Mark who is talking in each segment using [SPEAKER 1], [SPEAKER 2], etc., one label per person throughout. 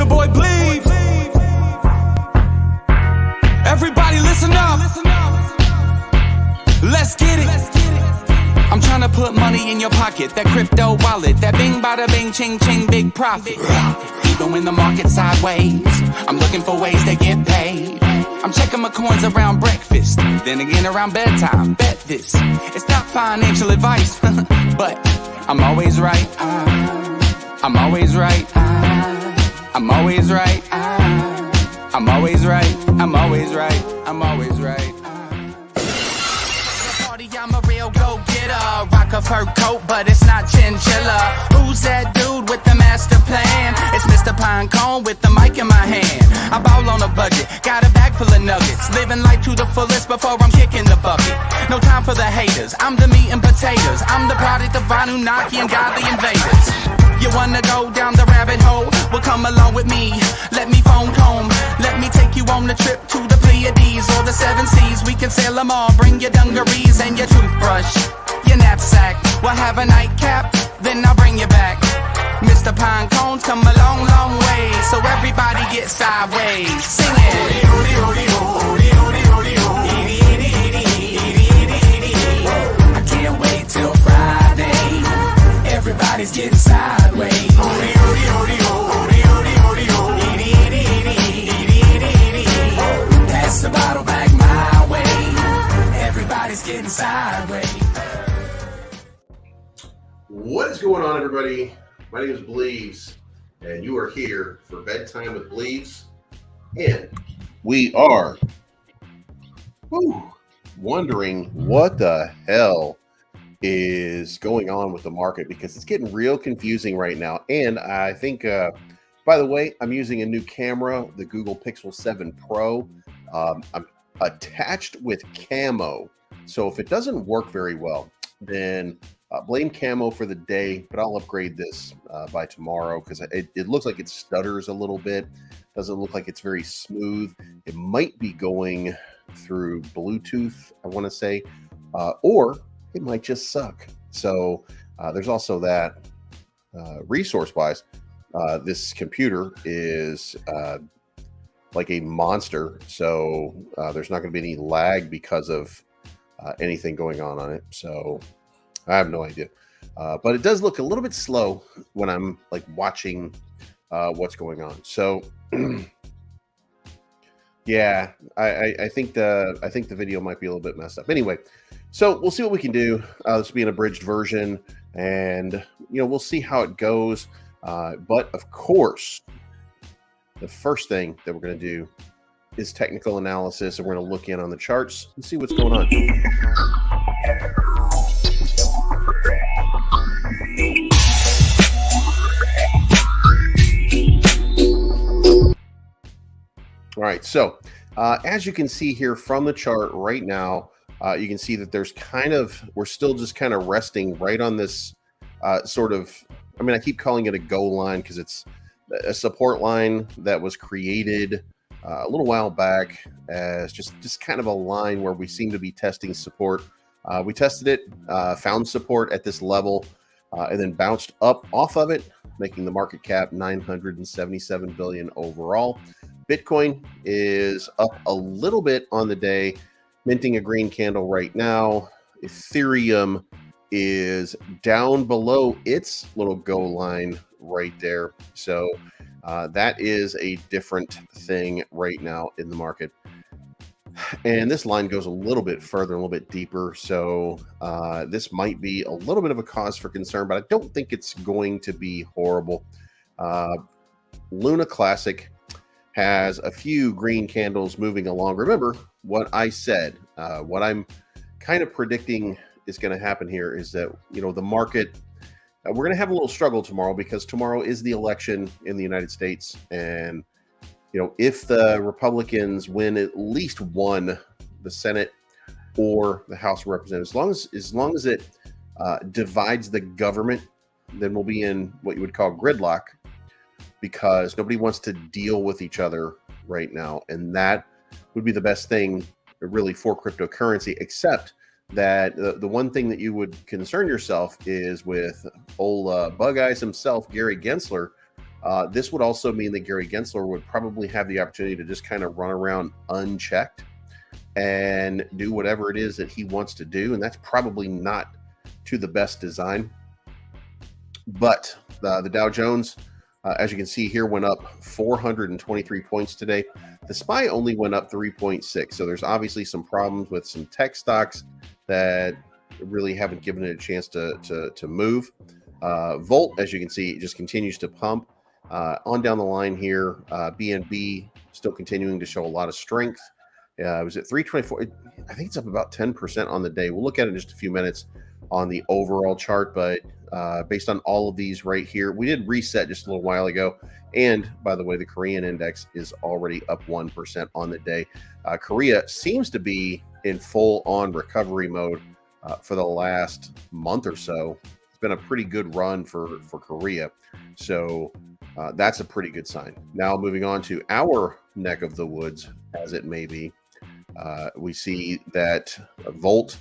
[SPEAKER 1] your boy Bleed. Everybody listen up. Let's get it. I'm trying to put money in your pocket. That crypto wallet. That bing bada bing ching ching big profit. Even when the market's sideways, I'm looking for ways to get paid. I'm checking my coins around breakfast, then again around bedtime. Bet this, it's not financial advice, but I'm always right. I'm always right. I'm always right. I'm always right. I'm always right. I'm always right. Party, I'm a real go-getter. Rock a fur coat, but it's not chinchilla. Who's that dude with the master plan? It's Mr. Pinecone with the mic in my hand. I ball on a budget, got a bag full of nuggets. Living life to the fullest before I'm kicking the bucket. No time for the haters, I'm the meat and potatoes. I'm the product of Anunnaki and godly invaders. You wanna go down the rabbit hole? Well, come along with me. Let me phone comb. Let me take you on the trip to the Pleiades or the Seven Seas. We can sail them all. Bring your dungarees and your toothbrush, your knapsack. We'll have a nightcap, then I'll bring you back. Mr. Pinecone's come a long, long way, so everybody get sideways. Sing it. I can't wait till Friday. Everybody's getting sideways. Pass the bottle back my way. Everybody's getting sideways.
[SPEAKER 2] What is going on, everybody? My name is Bleaves, and you are here for Bedtime with Bleaves. And we are wondering what the hell is going on with the market, because it's getting real confusing right now. And I think, by the way, I'm using a new camera, the Google Pixel 7 Pro. I'm attached with camo. So if it doesn't work very well, then blame camo for the day, but I'll upgrade this by tomorrow, because it looks like it stutters a little bit. Doesn't look like it's very smooth. It might be going through Bluetooth, I want to say, or it might just suck. So there's also that. Resource-wise, this computer is like a monster, so there's not going to be any lag because of anything going on it. So I have no idea, but it does look a little bit slow when I'm like watching what's going on. So yeah, I think the video might be a little bit messed up. Anyway, so we'll see what we can do. This will be an abridged version, and we'll see how it goes. But of course, the first thing that we're going to do is technical analysis, and we're going to look in on the charts and see what's going on. All right, so as you can see here from the chart right now, you can see that we're still just kind of resting right on this sort of, I keep calling it a go line because it's a support line that was created a little while back as just kind of a line where we seem to be testing support. We tested it, found support at this level, and then bounced up off of it, making the market cap 977 billion overall. Bitcoin is up a little bit on the day, minting a green candle right now. Ethereum is down below its little go line right there. So that is a different thing right now in the market. And this line goes a little bit further, a little bit deeper. So this might be a little bit of a cause for concern, but I don't think it's going to be horrible. Luna Classic has a few green candles moving along. Remember what I said, what I'm kind of predicting is going to happen here is that, the market, we're going to have a little struggle tomorrow, because tomorrow is the election in the United States. And, if the Republicans win at least one, the Senate or the House of Representatives, as long as it divides the government, then we'll be in what you would call gridlock, because nobody wants to deal with each other right now. And that would be the best thing really for cryptocurrency, except that the one thing that you would concern yourself is with old Bug Eyes himself, Gary Gensler, This would also mean that Gary Gensler would probably have the opportunity to just kind of run around unchecked and do whatever it is that he wants to do. And that's probably not to the best design. But the Dow Jones, as you can see here, went up 423 points today. The SPY only went up 3.6. So there's obviously some problems with some tech stocks that really haven't given it a chance to move. Volt, as you can see, just continues to pump. On down the line here, BNB still continuing to show a lot of strength. It was at 324. I think it's up about 10% on the day. We'll look at it in just a few minutes on the overall chart, but based on all of these right here, we did reset just a little while ago. And by the way, the Korean index is already up 1% on the day. Korea seems to be in full-on recovery mode for the last month or so. It's been a pretty good run for Korea. So that's a pretty good sign. Now moving on to our neck of the woods, as it may be, we see that Volt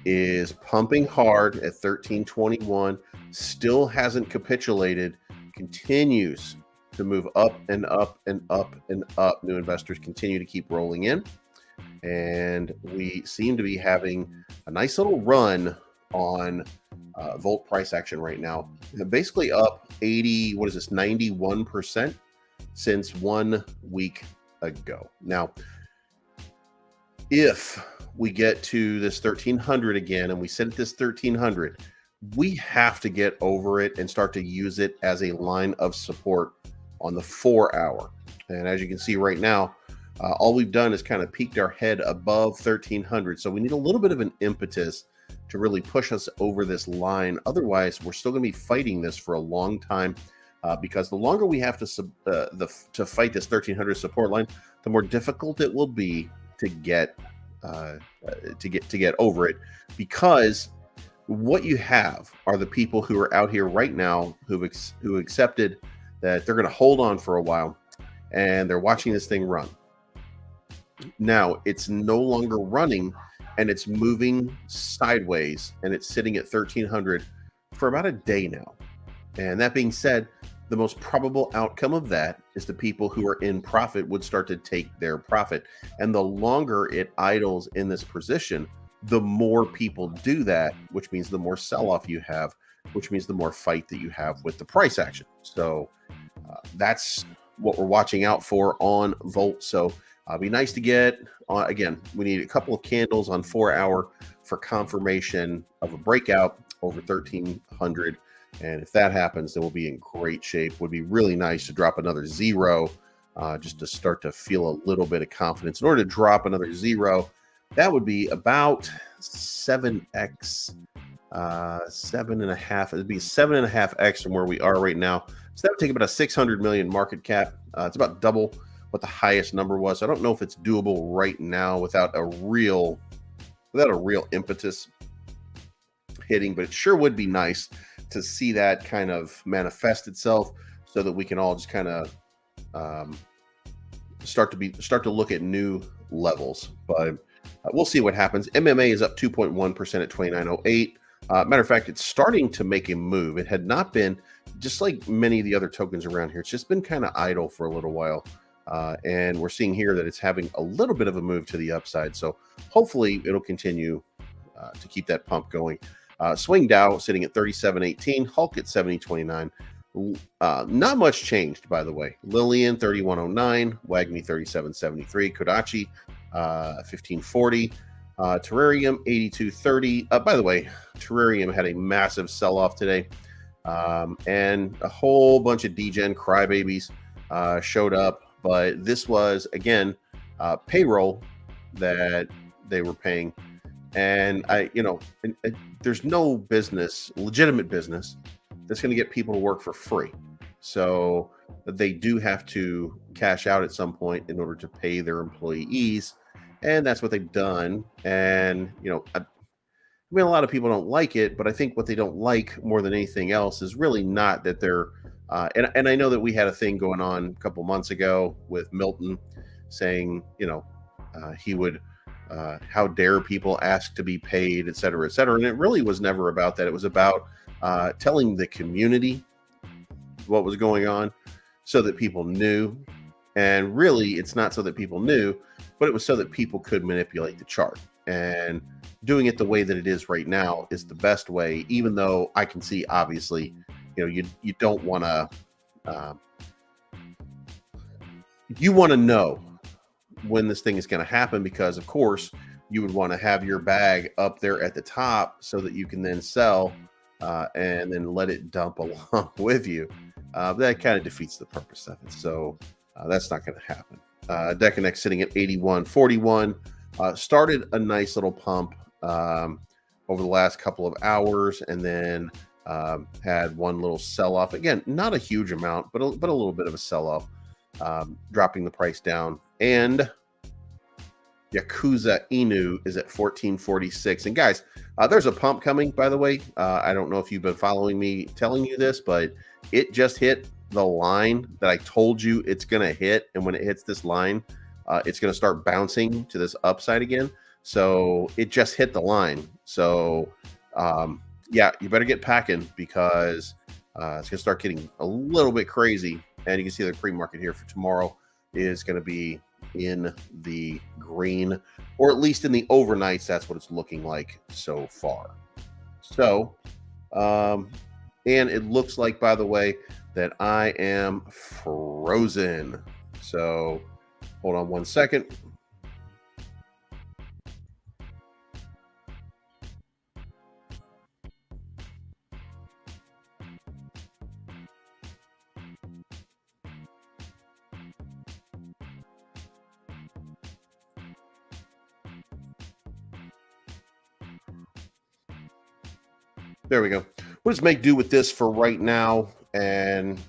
[SPEAKER 2] is pumping hard at 1321, still hasn't capitulated, continues to move up and up and up and up. New investors continue to keep rolling in, and we seem to be having a nice little run on Volt price action right now. Basically up 91% since 1 week ago. Now, if we get to this 1300 again and we sit at this 1300, we have to get over it and start to use it as a line of support on the 4 hour. And as you can see right now, all we've done is kind of peeked our head above 1300. So we need a little bit of an impetus to really push us over this line. Otherwise, we're still going to be fighting this for a long time, because the longer we have to fight this 1300 support line, the more difficult it will be to get over it. Because what you have are the people who are out here right now who accepted that they're going to hold on for a while, and they're watching this thing run. Now it's no longer running, and it's moving sideways, and it's sitting at 1300 for about a day now. And that being said, the most probable outcome of that is the people who are in profit would start to take their profit. And the longer it idles in this position, the more people do that, which means the more sell-off you have, which means the more fight that you have with the price action. So that's what we're watching out for on Volt. So be nice to get, again, we need a couple of candles on 4 hour for confirmation of a breakout over 1300. And if that happens, then we'll be in great shape. Would be really nice to drop another zero, just to start to feel a little bit of confidence. In order to drop another zero, that would be about 7x, 7.5. It'd be 7.5x from where we are right now. So that would take about a 600 million market cap. It's about double what the highest number was. I don't know if it's doable right now without a real impetus hitting, but it sure would be nice to see that kind of manifest itself, so that we can all just kind of start to look at new levels. But we'll see what happens. MMA is up 2.1% at 2908. Matter of fact, it's starting to make a move. It had not been, just like many of the other tokens around here, it's just been kind of idle for a little while. And we're seeing here that it's having a little bit of a move to the upside. So hopefully it'll continue to keep that pump going. Swing Dow sitting at 37.18, Hulk at 70.29. Not much changed, by the way. Lillian 31.09, Wagmi 37.73, Kodachi 15.40, Terrarium 82.30. By the way, Terrarium had a massive sell-off today, and a whole bunch of degen crybabies showed up. But this was, again, payroll that they were paying. And there's no business, legitimate business, that's going to get people to work for free. So they do have to cash out at some point in order to pay their employees. And that's what they've done. And, a lot of people don't like it, but I think what they don't like more than anything else is really not that they're, and I know that we had a thing going on a couple months ago with Milton saying, he would, how dare people ask to be paid, et cetera, et cetera. And it really was never about that. It was about telling the community what was going on. so that people knew. And really, it's not so that people knew, but it was so that people could manipulate the chart. And doing it the way that it is right now is the best way, even though I can see, obviously, you don't want to, you want to know when this thing is going to happen, because of course you would want to have your bag up there at the top so that you can then sell and then let it dump along with you. That kind of defeats the purpose of it. So that's not going to happen. Deconex sitting at 81.41, started a nice little pump over the last couple of hours, and then had one little sell off. Again, not a huge amount, but a little bit of a sell off, dropping the price down. And Shiba Inu is at 14.46. And guys, there's a pump coming, by the way. I don't know if you've been following me telling you this, but it just hit the line that I told you it's going to hit. And when it hits this line, it's going to start bouncing to this upside again. So it just hit the line. So yeah, you better get packing, because it's going to start getting a little bit crazy. And you can see the pre-market here for tomorrow is going to be in the green, or at least in the overnights. That's what it's looking like so far. So, and it looks like, by the way, that I am frozen. So hold on one second. There we go. We'll just make do with this for right now, and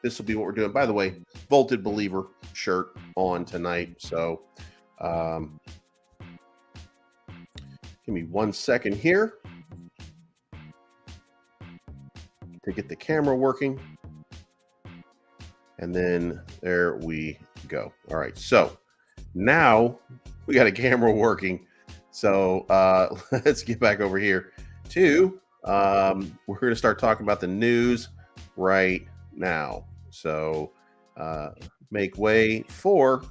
[SPEAKER 2] this will be what we're doing. By the way, Vaulted Believer shirt on tonight. So give me 1 second here to get the camera working. And then there we go. All right. So now we got a camera working. So let's get back over here to, we're going to start talking about the news right now. So make way for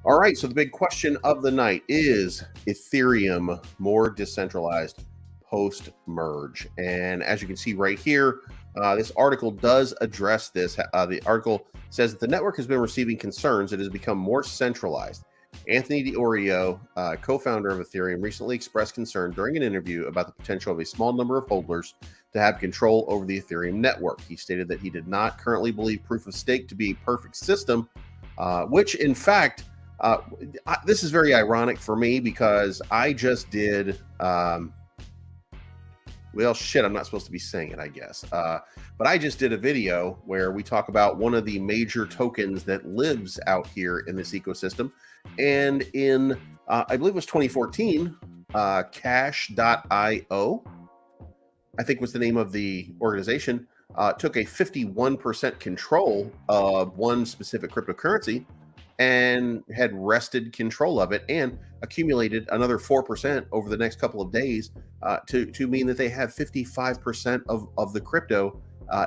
[SPEAKER 2] all right. So the big question of the night is Ethereum more decentralized post merge. And as you can see right here, this article does address this. The article says that the network has been receiving concerns. It has become more centralized. Anthony D'Orio, co-founder of Ethereum, recently expressed concern during an interview about the potential of a small number of holders to have control over the Ethereum network. He stated that he did not currently believe proof of stake to be a perfect system, which in fact, this is very ironic for me, because I just did, well, shit, I'm not supposed to be saying it, I guess. But I just did a video where we talk about one of the major tokens that lives out here in this ecosystem. And in, I believe it was 2014, Cash.io, I think was the name of the organization, took a 51% control of one specific cryptocurrency and had wrested control of it and accumulated another 4% over the next couple of days to mean that they had 55% of the crypto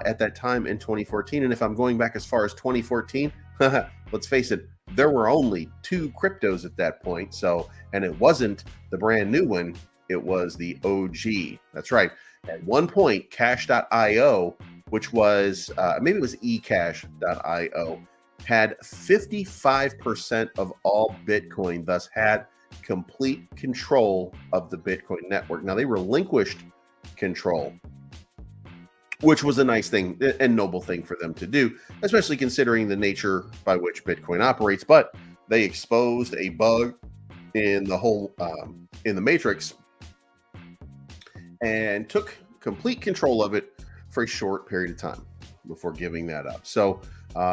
[SPEAKER 2] at that time in 2014. And if I'm going back as far as 2014, let's face it, there were only 2 cryptos at that point. So, and it wasn't the brand new one, it was the OG. That's right. At one point, Cash.io, which was, maybe it was eCash.io, had 55% of all Bitcoin, thus had complete control of the Bitcoin network. Now, they relinquished control, which was a nice thing and noble thing for them to do, especially considering the nature by which Bitcoin operates. But they exposed a bug in the whole, in the matrix, and took complete control of it for a short period of time before giving that up. So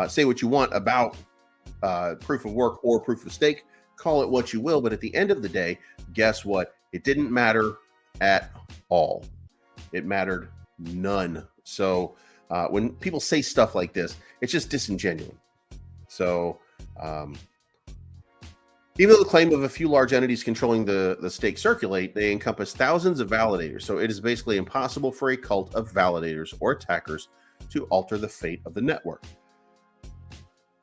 [SPEAKER 2] say what you want about proof of work or proof of stake, call it what you will, but at the end of the day, guess what? It didn't matter at all. It mattered none. So when people say stuff like this, it's just disingenuous. So Even though the claim of a few large entities controlling the stake circulate, they encompass thousands of validators. So it is basically impossible for a cult of validators or attackers to alter the fate of the network.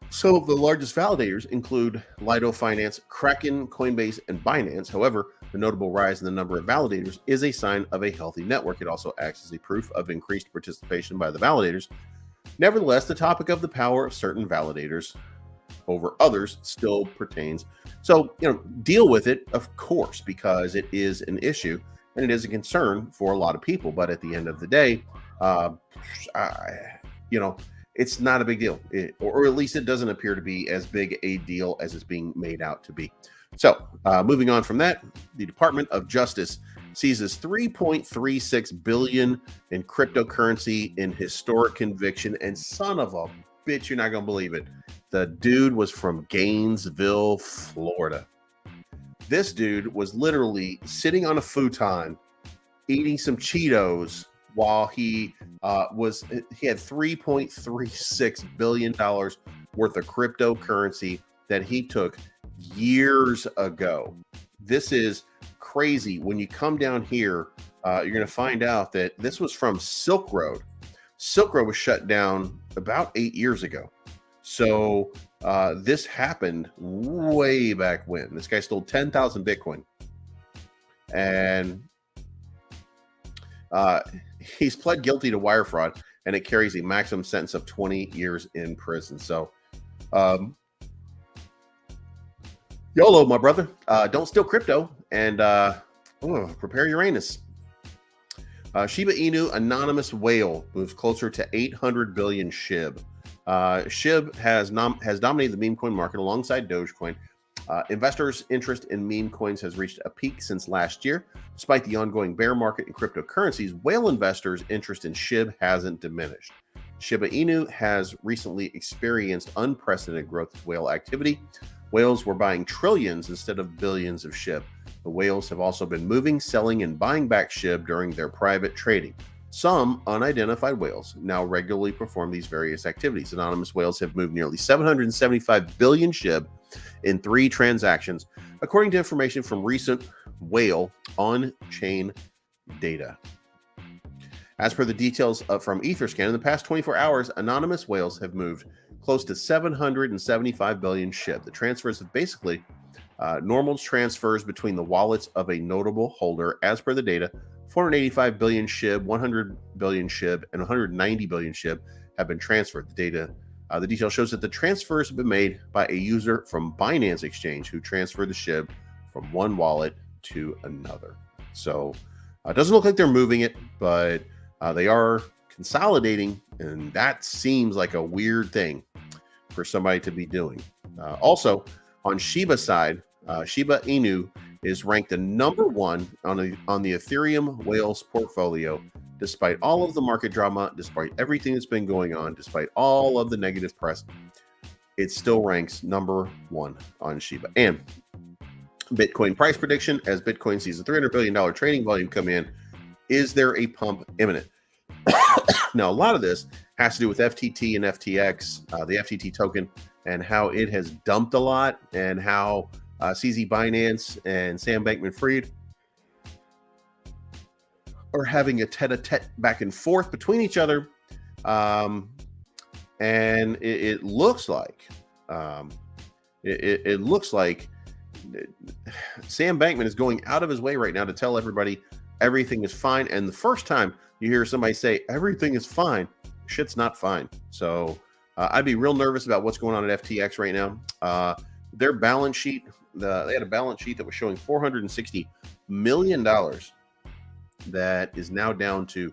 [SPEAKER 2] Some of the largest validators include Lido Finance, Kraken, Coinbase, and Binance. However, the notable rise in the number of validators is a sign of a healthy network. It also acts as a proof of increased participation by the validators. Nevertheless, the topic of the power of certain validators over others still pertains. So, deal with it, of course, because it is an issue and it is a concern for a lot of people. But at the end of the day, it's not a big deal, or at least it doesn't appear to be as big a deal as it's being made out to be. So, moving on from that, the Department of Justice seizes $3.36 billion in cryptocurrency in historic conviction. And son of a bitch, you're not going to believe it. The dude was from Gainesville, Florida. This dude was literally sitting on a futon, eating some Cheetos while he had $3.36 billion worth of cryptocurrency that he took years ago. This is crazy. When you come down here, you're going to find out that this was from Silk Road. Silk Road was shut down about 8 years ago. So this happened way back when. This guy stole 10,000 Bitcoin. And he's pled guilty to wire fraud, and it carries a maximum sentence of 20 years in prison. So, YOLO, my brother. Don't steal crypto, and prepare Uranus. Shiba Inu anonymous whale moves closer to 800 billion SHIB. SHIB has dominated the meme coin market alongside Dogecoin. Investors' interest in meme coins has reached a peak since last year. Despite the ongoing bear market in cryptocurrencies, whale investors' interest in SHIB hasn't diminished. Shiba Inu has recently experienced unprecedented growth in whale activity. Whales were buying trillions instead of billions of SHIB. The whales have also been moving, selling, and buying back SHIB during their private trading. Some unidentified whales now regularly perform these various activities. Anonymous whales have moved nearly 775 billion SHIB in 3 transactions, according to information from recent whale on-chain data. As per the details from Etherscan, in the past 24 hours, anonymous whales have moved close to 775 billion SHIB. The transfers have basically normal transfers between the wallets of a notable holder. As per the data, 485 billion SHIB, 100 billion SHIB, and 190 billion SHIB have been transferred. The detail shows that the transfers have been made by a user from Binance Exchange who transferred the SHIB from one wallet to another. So it doesn't look like they're moving it, but they are consolidating, and that seems like a weird thing for somebody to be doing. Also, on Shiba side, Shiba Inu is ranked the number 1 on the Ethereum whales portfolio, despite all of the market drama, despite everything that's been going on, despite all of the negative press. It still ranks number 1 on Shiba. And Bitcoin price prediction, as Bitcoin sees a $300 billion trading volume come in, is there a pump imminent? Now, a lot of this has to do with FTT and FTX, the FTT token, and how it has dumped a lot, and how CZ Binance and Sam Bankman-Fried are having a tete-a-tete back and forth between each other. And it looks like it looks like Sam Bankman is going out of his way right now to tell everybody everything is fine. And the first time you hear somebody say everything is fine, shit's not fine. So I'd be real nervous about what's going on at FTX right now. Their balance sheet, they had a balance sheet that was showing $460 million that is now down to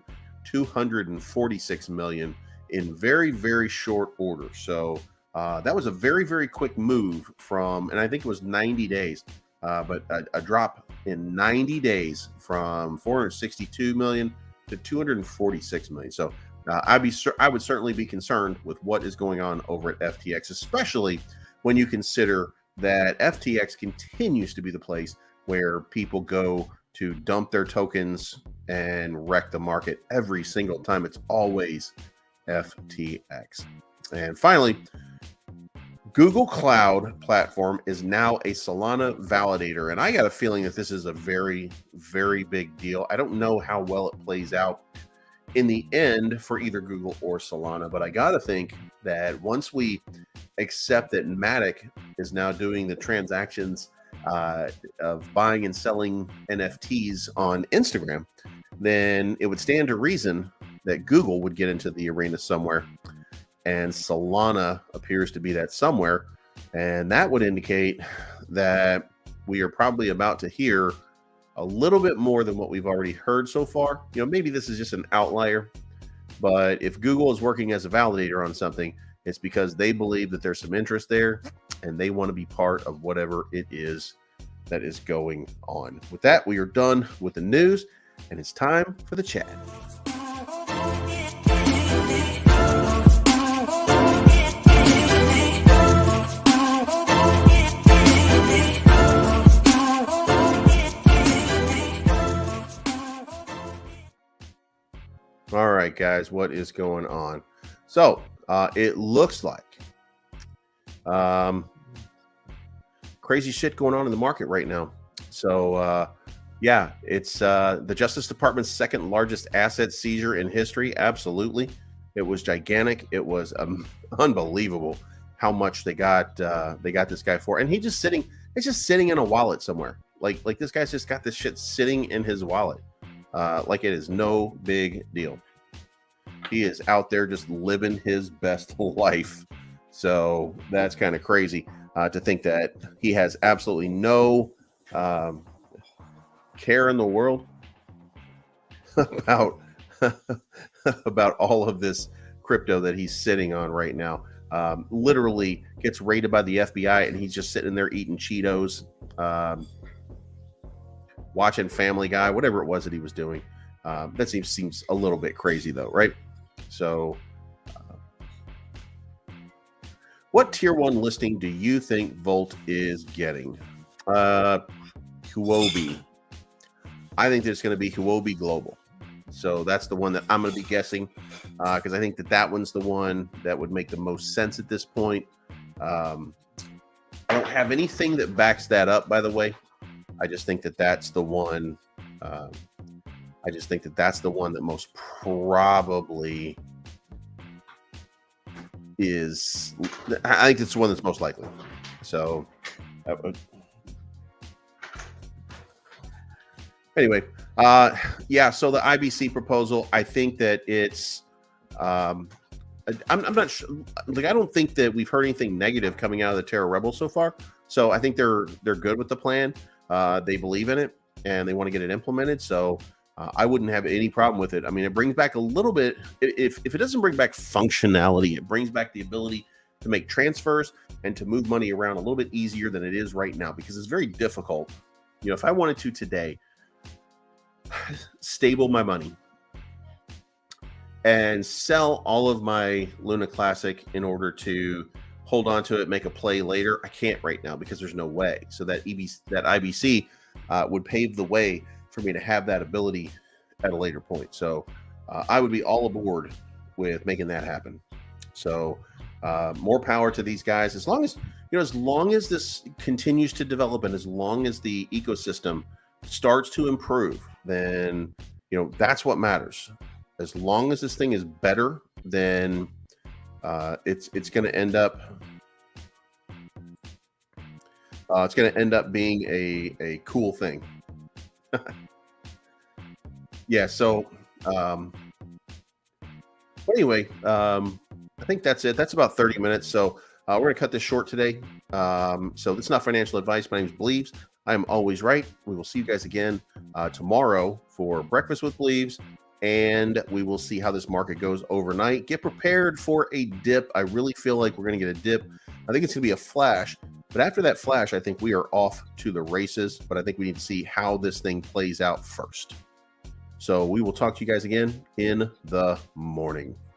[SPEAKER 2] $246 million in very, very short order. So that was a very, very quick move from, and I think it was 90 days, but a drop in 90 days from 462 million to 246 million. So I would certainly be concerned with what is going on over at FTX, especially when you consider that FTX continues to be the place where people go to dump their tokens and wreck the market every single time. It's always FTX. And finally, Google Cloud platform is now a Solana validator. And I got a feeling that this is a very, very big deal. I don't know how well it plays out in the end for either Google or Solana, but I got to think that once we accept that Matic is now doing the transactions of buying and selling NFTs on Instagram, then it would stand to reason that Google would get into the arena somewhere. And Solana appears to be that somewhere. And that would indicate that we are probably about to hear a little bit more than what we've already heard so far. Maybe this is just an outlier, but if Google is working as a validator on something, it's because they believe that there's some interest there and they want to be part of whatever it is that is going on. With that, we are done with the news and it's time for the chat. All right, guys, what is going on? So it looks like crazy shit going on in the market right now. So yeah, it's the Justice Department's second largest asset seizure in history. Absolutely. It was gigantic. It was unbelievable how much they got this guy for. And it's just sitting in a wallet somewhere. Like this guy's just got this shit sitting in his wallet. Like it is no big deal. He is out there just living his best life. So that's kind of crazy to think that he has absolutely no care in the world about about all of this crypto that he's sitting on right now. Literally gets raided by the FBI and he's just sitting there eating Cheetos, watching Family Guy, whatever it was that he was doing. That seems a little bit crazy though, right? So what tier 1 listing do you think Volt is getting? Huobi. I think there's going to be Huobi Global. So that's the one that I'm going to be guessing because I think that one's the one that would make the most sense at this point. I don't have anything that backs that up, by the way. I just think that that's the one. I just think that that's the one that most probably is. I think it's the one that's most likely. So anyway, yeah. So the IBC proposal, I think that it's. I'm not sure. Like, I don't think that we've heard anything negative coming out of the Terra Rebels so far. So I think they're good with the plan. They believe in it and they want to get it implemented. So I wouldn't have any problem with it. I mean, it brings back a little bit. If it doesn't bring back functionality, it brings back the ability to make transfers and to move money around a little bit easier than it is right now, because it's very difficult. If I wanted to today stable my money and sell all of my Luna Classic in order to hold on to it, make a play later, I can't right now because there's no way. So that IBC would pave the way for me to have that ability at a later point. So I would be all aboard with making that happen. So more power to these guys. As long as this continues to develop and as long as the ecosystem starts to improve, then that's what matters. As long as this thing is better, then it's going to end up. It's going to end up being a cool thing. Yeah. So anyway, I think that's it. That's about 30 minutes. So we're going to cut this short today. So it's not financial advice. My name is Bleaves. I am always right. We will see you guys again tomorrow for Breakfast with Bleaves, and we will see how this market goes overnight. Get prepared for a dip. I really feel like we're going to get a dip. I think it's going to be a flash, but after that flash, I think we are off to the races, but I think we need to see how this thing plays out first. So we will talk to you guys again in the morning.